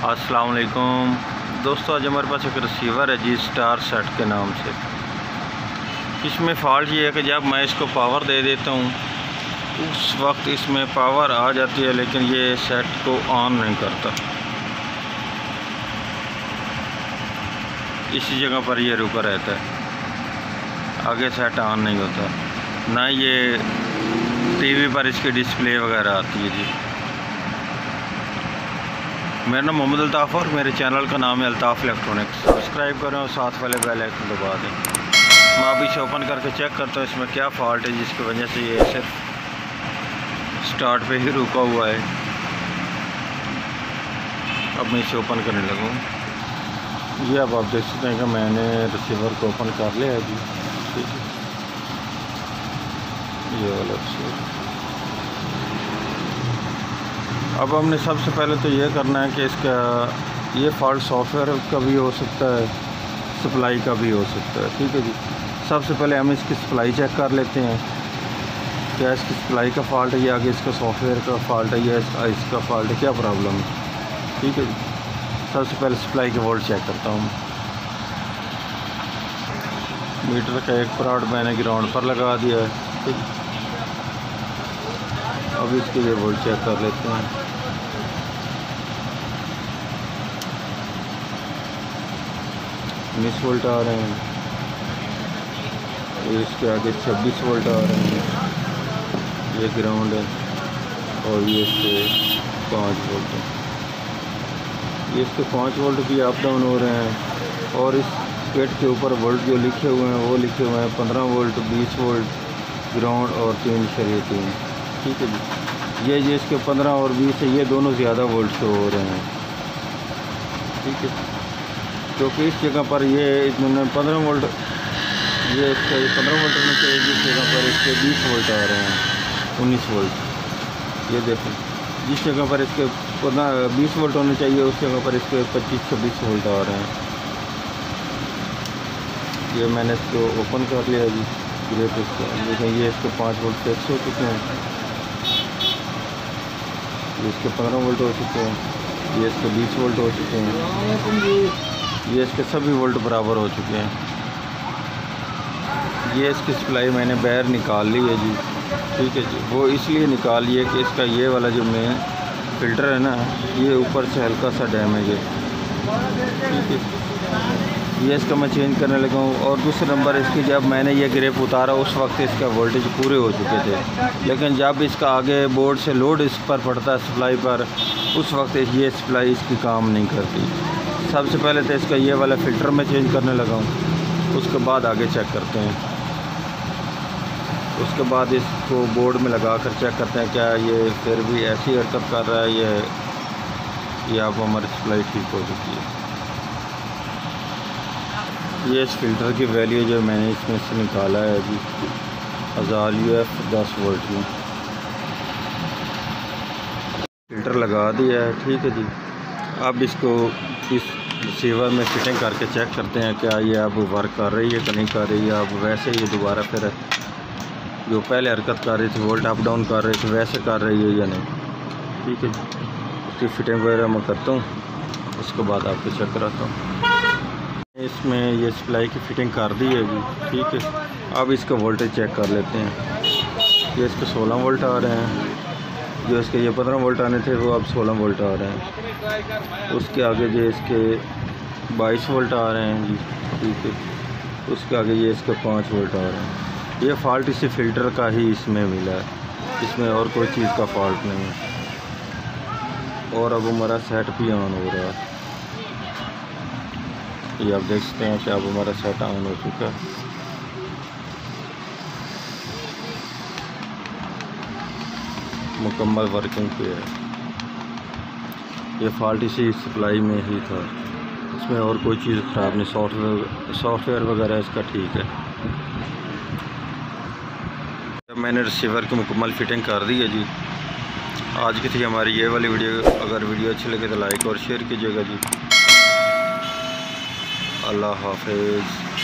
अस्सलाम वालेकुम दोस्तों, आज हमारे पास एक रिसीवर है जी स्टार सेट के नाम से। इसमें फ़ॉल्ट ये है कि जब मैं इसको पावर दे देता हूँ उस वक्त इसमें पावर आ जाती है, लेकिन ये सेट को ऑन नहीं करता। इसी जगह पर ये रुका रहता है, आगे सेट ऑन नहीं होता। ना ये टीवी पर इसकी डिस्प्ले वगैरह आती है जी। मेरा नाम मोहम्मद अल्ताफ़ और मेरे चैनल का नाम है अल्ताफ़ इलेक्ट्रॉनिक्स। सब्सक्राइब करें और साथ वाले बेल आइकन दबा दें। मैं अभी इसे ओपन करके चेक करता हूँ इसमें क्या फ़ॉल्ट है जिसकी वजह से ये सिर्फ स्टार्ट पे ही रुका हुआ है। अब मैं इसे ओपन करने लगूँ। ये अब आप देख सकते हैं कि मैंने रिसीवर को ओपन कर लिया है जी। ठीक है, ये वाला रिसीवर। अब हमने सबसे पहले तो ये करना है कि इसका ये फ़ॉल्ट सॉफ्टवेयर का भी हो सकता है, सप्लाई का भी हो सकता है। ठीक है जी, सबसे पहले हम इसकी सप्लाई चेक कर लेते हैं, क्या इसकी सप्लाई का फ़ॉल्ट है या आगे इसका सॉफ्टवेयर का फ़ॉल्ट है या इसका फ़ॉल्ट है, क्या प्रॉब्लम है। ठीक है जी, सबसे पहले सप्लाई के वोल्ट चेक करता हूँ। मीटर का एक पराड मैंने ग्राउंड पर लगा दिया है। ठीक, अब इसके लिए वोल्ट चेक कर लेते हैं। 19 वोल्ट आ रहे हैं, इसके आगे 26 वोल्ट आ रहे हैं, ये ग्राउंड है, और ये इसके 5 वोल्ट है। ये इसके 5 वोल्ट भी अप डाउन हो रहे हैं, और इस पेट के ऊपर वोल्ट जो लिखे हुए हैं वो लिखे हुए हैं 15 वोल्ट, 20 वोल्ट ग्राउंड और 3/3। ठीक है जी, ये इसके 15 और 20 है, ये दोनों ज़्यादा वोल्ट से हो रहे हैं। ठीक है, क्योंकि इस जगह पर ये इन्होंने 15 वोल्ट, ये इसका 15 वोल्ट होना चाहिए, जिस जगह पर इसके 20 वोल्ट आ रहे हैं, 19 वोल्ट। ये देखें, जिस जगह पर इसके 20 वोल्ट होने चाहिए उस जगह पर इसके 25-26 वोल्ट आ रहे हैं। ये मैंने इसको ओपन कर लिया जी, ग्रेप इसको देखें, ये इसके 5 वोल्ट फिक्स हो चुके हैं, ये इसके 15 वोल्ट हो चुके हैं, ये इसके 20 वोल्ट हो चुके हैं, ये इसके सभी वोल्ट बराबर हो चुके हैं। ये इसकी सप्लाई मैंने बाहर निकाल ली है जी। ठीक है जी, वो इसलिए निकाली है कि इसका ये वाला जो मेन फ़िल्टर है ना, ये ऊपर से हल्का सा डैमेज है। ठीक है, ये इसका मैं चेंज करने लगा हूँ। और दूसरे नंबर इसकी जब मैंने ये ग्रेप उतारा उस वक्त इसका वोल्टेज पूरे हो चुके थे, लेकिन जब इसका आगे बोर्ड से लोड इस पर पड़ता है सप्लाई पर, उस वक्त ये सप्लाई इसकी काम नहीं करती। सबसे पहले तो इसका ये वाला फ़िल्टर मैं चेंज करने लगा हूँ, उसके बाद आगे चेक करते हैं। उसके बाद इसको बोर्ड में लगा कर चेक करते हैं क्या ये फिर भी ऐसी हरकत कर रहा है, ये अब हमारी सप्लाई ठीक हो चुकी है। ये इस फ़िल्टर की वैल्यू जो मैंने इसमें से निकाला है अभी 1000 UF 10 वोल्ट में फ़िल्टर लगा दिया है। ठीक है जी, अब इसको इस रिसीवर में फिटिंग करके चेक करते हैं क्या ये अब वर्क कर रही है कि नहीं कर रही है। अब वैसे ही दोबारा फिर जो पहले हरकत कर रही थी, वोल्ट अप डाउन कर रही थी, वैसे कर रही है या नहीं। ठीक है जी, उसकी फिटिंग वगैरह मैं करता हूँ, उसके बाद आपको चेक कराता हूँ। इसमें ये सप्लाई की फ़िटिंग कर दी है जी। ठीक है, अब इसका वोल्टेज चेक कर लेते हैं। ये इसके 16 वोल्ट आ रहे हैं, जो इसके ये 15 वोल्ट आने थे वो अब 16 वोल्ट आ रहे हैं। उसके आगे जो इसके 22 वोल्ट आ रहे हैं जी। ठीक है, उसके आगे ये इसके 5 वोल्ट आ रहे हैं। ये फ़ॉल्ट इसी फ़िल्टर का ही इसमें मिला है, इसमें और कोई चीज़ का फ़ॉल्ट नहीं है। और अब हमारा सेट भी ऑन हो रहा है, ये आप देख सकते हैं कि अब हमारा सेट ऑन हो चुका है। मुकम्मल वर्किंग पे है। ये फ़ॉल्ट इसी सप्लाई में ही था, इसमें और कोई चीज़ ख़राब नहीं, सॉफ्टवेयर वगैरह इसका ठीक है। मैंने रिसीवर की मुकम्मल फ़िटिंग कर दी है जी। आज की थी हमारी ये वाली वीडियो। अगर वीडियो अच्छी लगे तो लाइक और शेयर कीजिएगा जी। अल्लाह हाफ़िज़।